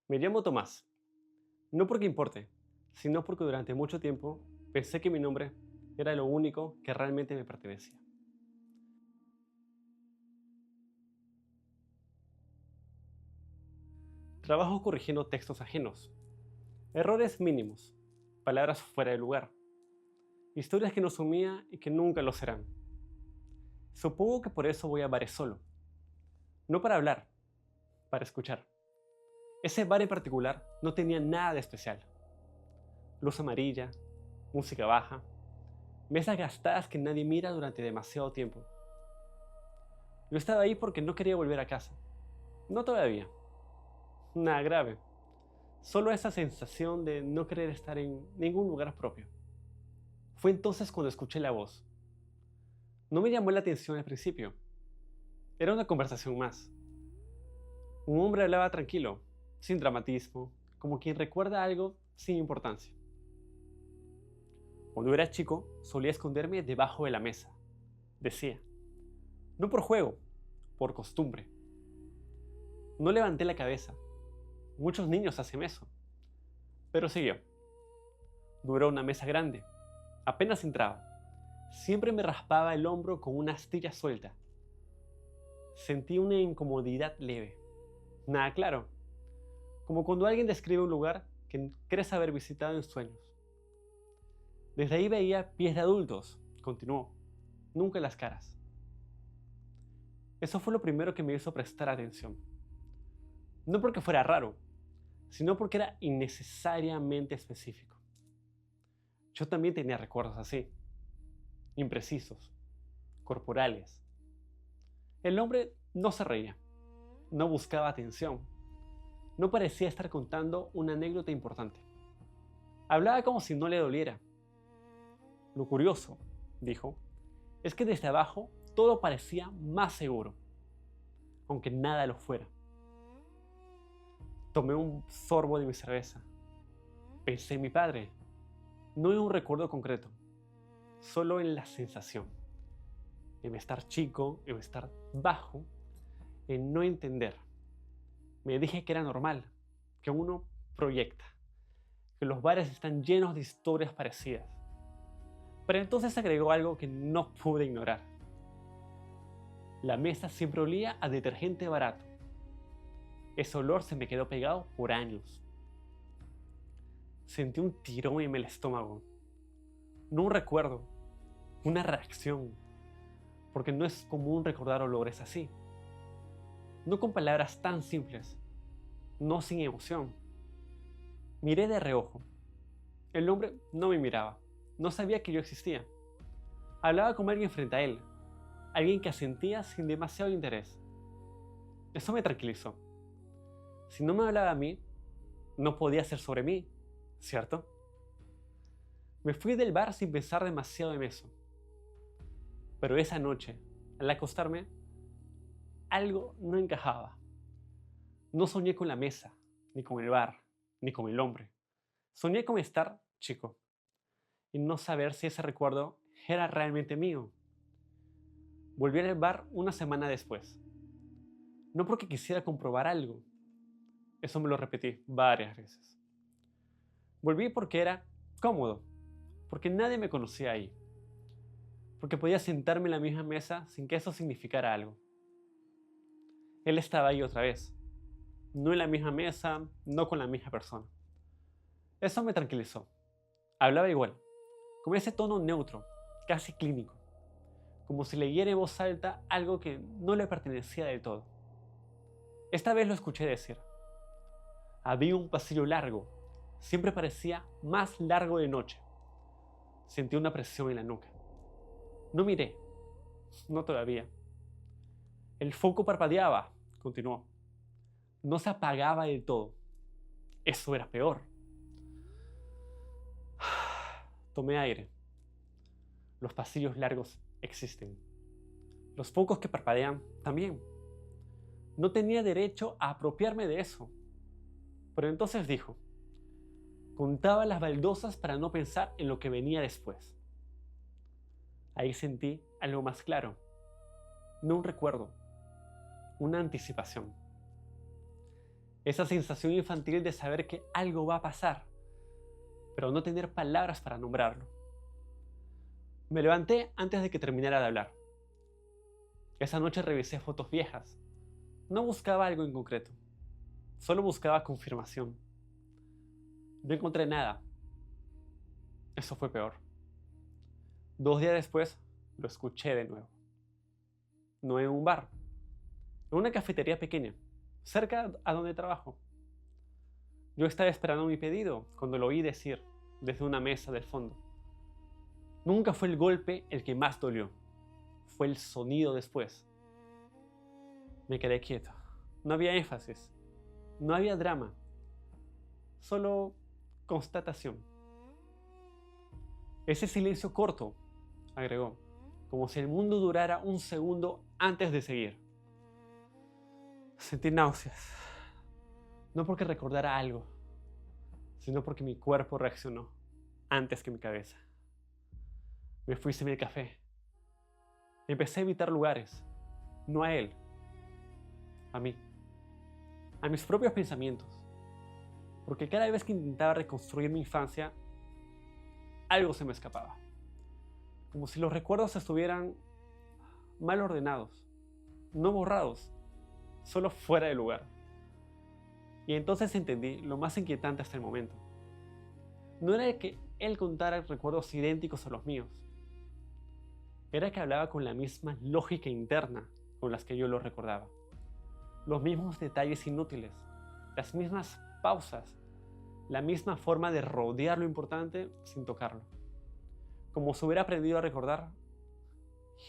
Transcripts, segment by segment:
Me llamo Tomás, no porque importe, sino porque durante mucho tiempo pensé que mi nombre era lo único que realmente me pertenecía. Trabajo corrigiendo textos ajenos, errores mínimos, palabras fuera de lugar, historias que no son mías y que nunca lo serán. Supongo que por eso voy a bares solo, no para hablar, para escuchar. Ese bar en particular no tenía nada de especial. Luz amarilla, música baja, mesas gastadas que nadie mira durante demasiado tiempo. Yo estaba ahí porque no quería volver a casa. No todavía. Nada grave. Solo esa sensación de no querer estar en ningún lugar propio. Fue entonces cuando escuché la voz. No me llamó la atención al principio. Era una conversación más. Un hombre hablaba tranquilo, sin dramatismo, como quien recuerda algo sin importancia. Cuando era chico, solía esconderme debajo de la mesa. Decía, no por juego, por costumbre. No levanté la cabeza. Muchos niños hacen eso. Pero siguió. No era una mesa grande. Apenas entraba. Siempre me raspaba el hombro con una astilla suelta. Sentí una incomodidad leve. Nada claro. Como cuando alguien describe un lugar que crees haber visitado en sueños. Desde ahí veía pies de adultos, continuó. Nunca las caras. Eso fue lo primero que me hizo prestar atención. No porque fuera raro, sino porque era innecesariamente específico. Yo también tenía recuerdos así, imprecisos, corporales. El hombre no se reía, no buscaba atención, no parecía estar contando una anécdota importante. Hablaba como si no le doliera. Lo curioso, dijo, es que desde abajo todo parecía más seguro, aunque nada lo fuera. Tomé un sorbo de mi cerveza. Pensé en mi padre, no en un recuerdo concreto, solo en la sensación, en estar chico, en estar bajo, en no entender. Me dije que era normal, que uno proyecta, que los bares están llenos de historias parecidas. Pero entonces agregó algo que no pude ignorar. La mesa siempre olía a detergente barato. Ese olor se me quedó pegado por años. Sentí un tirón en el estómago. No un recuerdo, una reacción, porque no es común recordar olores así. No con palabras tan simples, no sin emoción. Miré de reojo. El hombre no me miraba, no sabía que yo existía. Hablaba como alguien frente a él, alguien que asentía sin demasiado interés. Eso me tranquilizó. Si no me hablaba a mí, no podía ser sobre mí, ¿cierto? Me fui del bar sin pensar demasiado en eso. Pero esa noche, al acostarme, algo no encajaba. No soñé con la mesa, ni con el bar, ni con el hombre. Soñé con estar chico y no saber si ese recuerdo era realmente mío. Volví al bar una semana después. No porque quisiera comprobar algo. Eso me lo repetí varias veces. Volví porque era cómodo, porque nadie me conocía ahí, porque podía sentarme en la misma mesa sin que eso significara algo. Él estaba ahí otra vez, no en la misma mesa, no con la misma persona. Eso me tranquilizó. Hablaba igual, con ese tono neutro, casi clínico, como si leyera en voz alta algo que no le pertenecía del todo. Esta vez lo escuché decir. Había un pasillo largo, siempre parecía más largo de noche. Sentí una presión en la nuca. No miré, no todavía. El foco parpadeaba, continuó. No se apagaba del todo. Eso era peor. Tomé aire. Los pasillos largos existen. Los focos que parpadean también. No tenía derecho a apropiarme de eso. Pero entonces dijo, contaba las baldosas para no pensar en lo que venía después. Ahí sentí algo más claro. No un recuerdo, una anticipación. Esa sensación infantil de saber que algo va a pasar, pero no tener palabras para nombrarlo. Me levanté antes de que terminara de hablar. Esa noche revisé fotos viejas. No buscaba algo en concreto, solo buscaba confirmación. No encontré nada. Eso fue peor. 2 días después, lo escuché de nuevo. No en un bar, en una cafetería pequeña, cerca a donde trabajo. Yo estaba esperando mi pedido cuando lo oí decir desde una mesa del fondo. Nunca fue el golpe el que más dolió, fue el sonido después. Me quedé quieto. No había énfasis, no había drama, solo constatación. Ese silencio corto, agregó, como si el mundo durara un segundo antes de seguir. Sentí náuseas, no porque recordara algo, sino porque mi cuerpo reaccionó antes que mi cabeza. Me fui sin el café. Empecé a evitar lugares, no a él, a mí, a mis propios pensamientos, porque cada vez que intentaba reconstruir mi infancia, algo se me escapaba, como si los recuerdos estuvieran mal ordenados, no borrados, solo fuera de lugar. Y entonces entendí lo más inquietante hasta el momento. No era que él contara recuerdos idénticos a los míos, era que hablaba con la misma lógica interna con las que yo lo recordaba. Los mismos detalles inútiles, las mismas pausas, la misma forma de rodear lo importante sin tocarlo. Como si hubiera aprendido a recordar,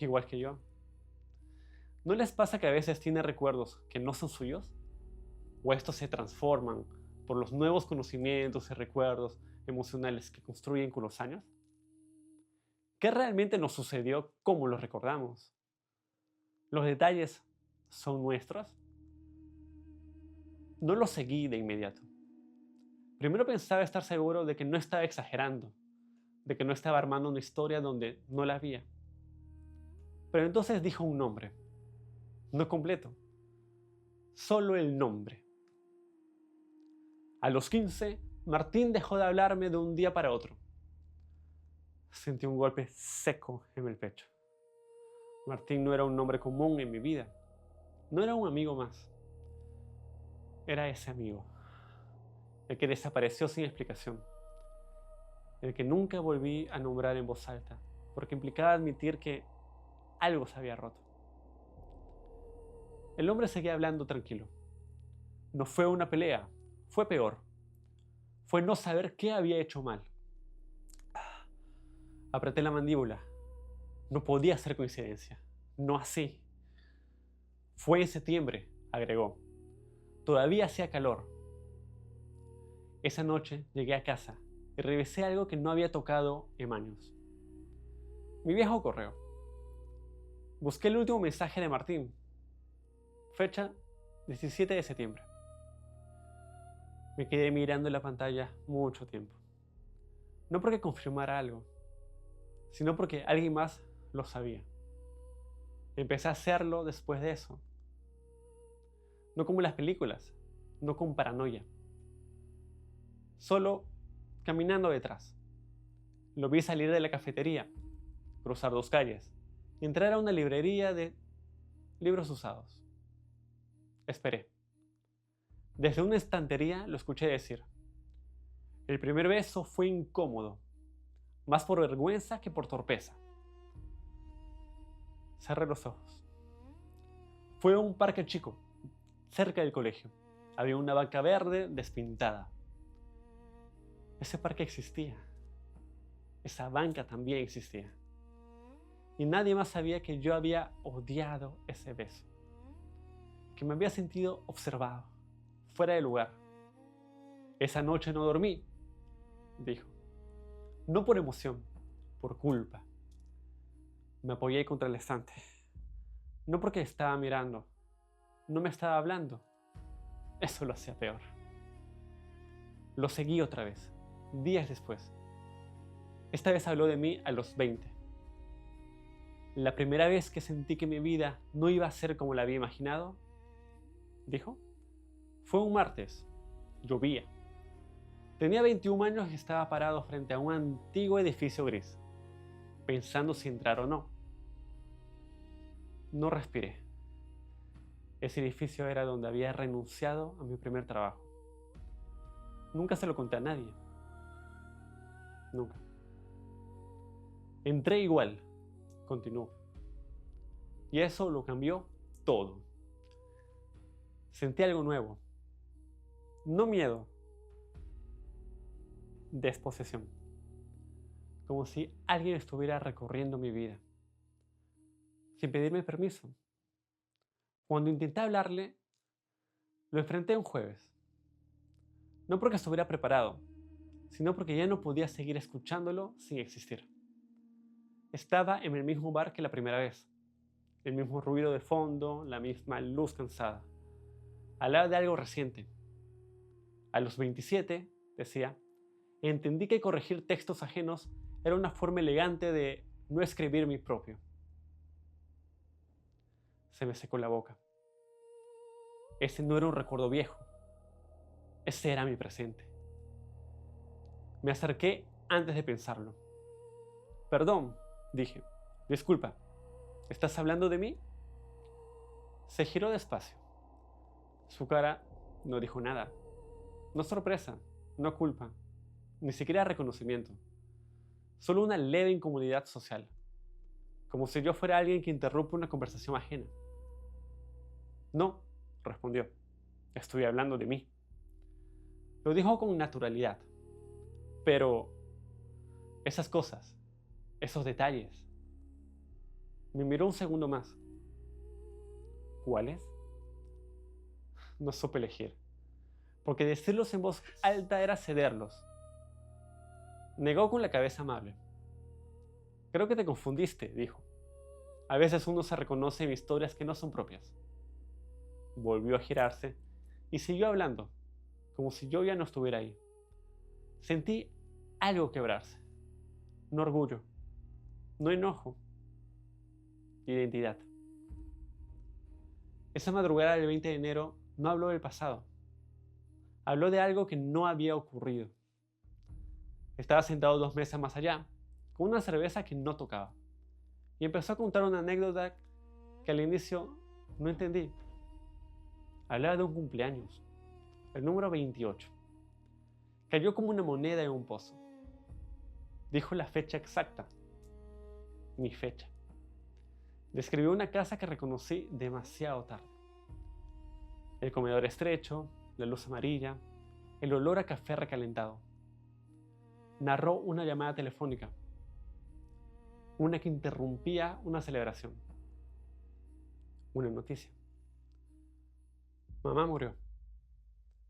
igual que yo. ¿No les pasa que a veces tienen recuerdos que no son suyos? ¿O estos se transforman por los nuevos conocimientos y recuerdos emocionales que construyen con los años? ¿Qué realmente nos sucedió? ¿Cómo lo recordamos? ¿Los detalles son nuestros? No los seguí de inmediato. Primero pensaba estar seguro de que no estaba exagerando, de que no estaba armando una historia donde no la había. Pero entonces dijo un nombre, no completo, solo el nombre. A los 15, Martín dejó de hablarme de un día para otro. Sentí un golpe seco en el pecho. Martín no era un nombre común en mi vida. No era un amigo más. Era ese amigo, el que desapareció sin explicación, el que nunca volví a nombrar en voz alta, porque implicaba admitir que algo se había roto. El hombre seguía hablando tranquilo. No fue una pelea, fue peor. Fue no saber qué había hecho mal. Apreté la mandíbula. No podía ser coincidencia. No así. Fue en septiembre, agregó. Todavía hacía calor. Esa noche llegué a casa y revisé algo que no había tocado en años. Mi viejo correo. Busqué el último mensaje de Martín. Fecha 17 de septiembre. Me quedé mirando la pantalla mucho tiempo. No porque confirmara algo, sino porque alguien más lo sabía. Empecé a hacerlo después de eso. No como en las películas, no con paranoia. Solo caminando detrás. Lo vi salir de la cafetería, cruzar 2 calles y entrar a una librería de libros usados. Esperé. Desde una estantería lo escuché decir. El primer beso fue incómodo, más por vergüenza que por torpeza. Cerré los ojos. Fue a un parque chico, cerca del colegio. Había una banca verde despintada. Ese parque existía. Esa banca también existía. Y nadie más sabía que yo había odiado ese beso. Que me había sentido observado, fuera de lugar. Esa noche no dormí, dijo. No por emoción, por culpa. Me apoyé contra el estante. No porque estaba mirando, no me estaba hablando. Eso lo hacía peor. Lo seguí otra vez, días después. Esta vez habló de mí a los 20. La primera vez que sentí que mi vida no iba a ser como la había imaginado, dijo, Fue un martes. Llovía. Tenía 21 años y estaba parado frente a un antiguo edificio gris, pensando si entrar o no. No respiré. Ese edificio era donde había renunciado a mi primer trabajo. Nunca se lo conté a nadie. Nunca. Entré igual, continuó. Y eso lo cambió todo. Sentí algo nuevo. No miedo. Desposesión. Como si alguien estuviera recorriendo mi vida, sin pedirme permiso. Cuando intenté hablarle, lo enfrenté un jueves. No porque estuviera preparado, sino porque ya no podía seguir escuchándolo sin existir. Estaba en el mismo bar que la primera vez. El mismo ruido de fondo, la misma luz cansada. Hablaba de algo reciente. A los 27, decía, entendí que corregir textos ajenos era una forma elegante de no escribir mi propio. Se me secó la boca. Ese no era un recuerdo viejo. Ese era mi presente. Me acerqué antes de pensarlo. Perdón, dije. Disculpa, ¿estás hablando de mí? Se giró despacio. Su cara no dijo nada. No sorpresa, no culpa, ni siquiera reconocimiento. Solo una leve incomodidad social. Como si yo fuera alguien que interrumpe una conversación ajena. No, respondió. Estoy hablando de mí. Lo dijo con naturalidad. Pero esas cosas, esos detalles. Me miró un segundo más. ¿Cuáles? No supe elegir, porque decirlos en voz alta era cederlos. Negó con la cabeza amable. Creo que te confundiste, dijo. A veces uno se reconoce en historias que no son propias. Volvió a girarse y siguió hablando, como si yo ya no estuviera ahí. Sentí algo quebrarse. No orgullo, no enojo, identidad. Esa madrugada del 20 de enero no habló del pasado. Habló de algo que no había ocurrido. Estaba sentado 2 mesas más allá, con una cerveza que no tocaba, y empezó a contar una anécdota que al inicio no entendí. Hablaba de un cumpleaños, el número 28. Cayó como una moneda en un pozo. Dijo la fecha exacta, mi fecha. Describió una casa que reconocí demasiado tarde. El comedor estrecho, la luz amarilla, el olor a café recalentado. Narró una llamada telefónica, una que interrumpía una celebración, una noticia. Mamá murió,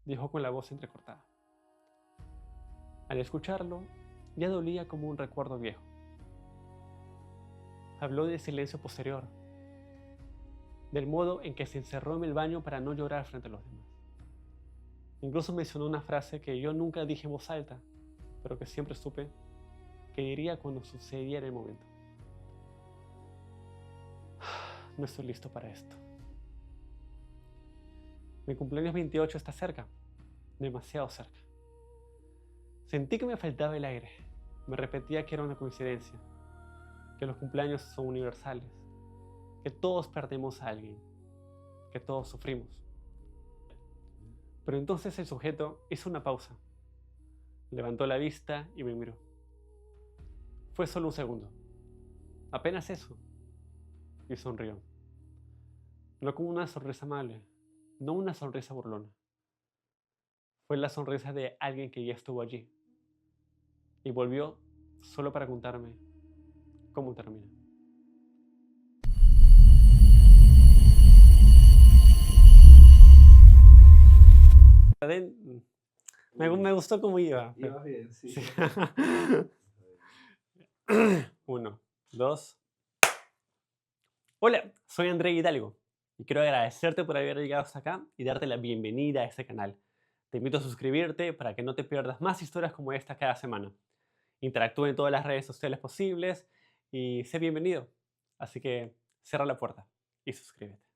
dijo con la voz entrecortada. Al escucharlo, ya dolía como un recuerdo viejo. Habló del silencio posterior, del modo en que se encerró en el baño para no llorar frente a los demás. Incluso mencionó una frase que yo nunca dije en voz alta, pero que siempre supe que diría cuando sucediera el momento. No estoy listo para esto. Mi cumpleaños 28 está cerca, demasiado cerca. Sentí que me faltaba el aire. Me repetía que era una coincidencia, que los cumpleaños son universales, que todos perdemos a alguien, que todos sufrimos. Pero entonces el sujeto hizo una pausa, levantó la vista y me miró. Fue solo un segundo, apenas eso, y sonrió. No con una sonrisa amable, no una sonrisa burlona. Fue la sonrisa de alguien que ya estuvo allí y volvió solo para contarme cómo termina. Me gustó cómo iba. Ibas bien, sí. Sí. 1, 2. Hola, soy André Hidalgo y quiero agradecerte por haber llegado hasta acá y darte la bienvenida a este canal. Te invito a suscribirte para que no te pierdas más historias como esta cada semana. Interactúa en todas las redes sociales posibles y sé bienvenido. Así que cierra la puerta y suscríbete.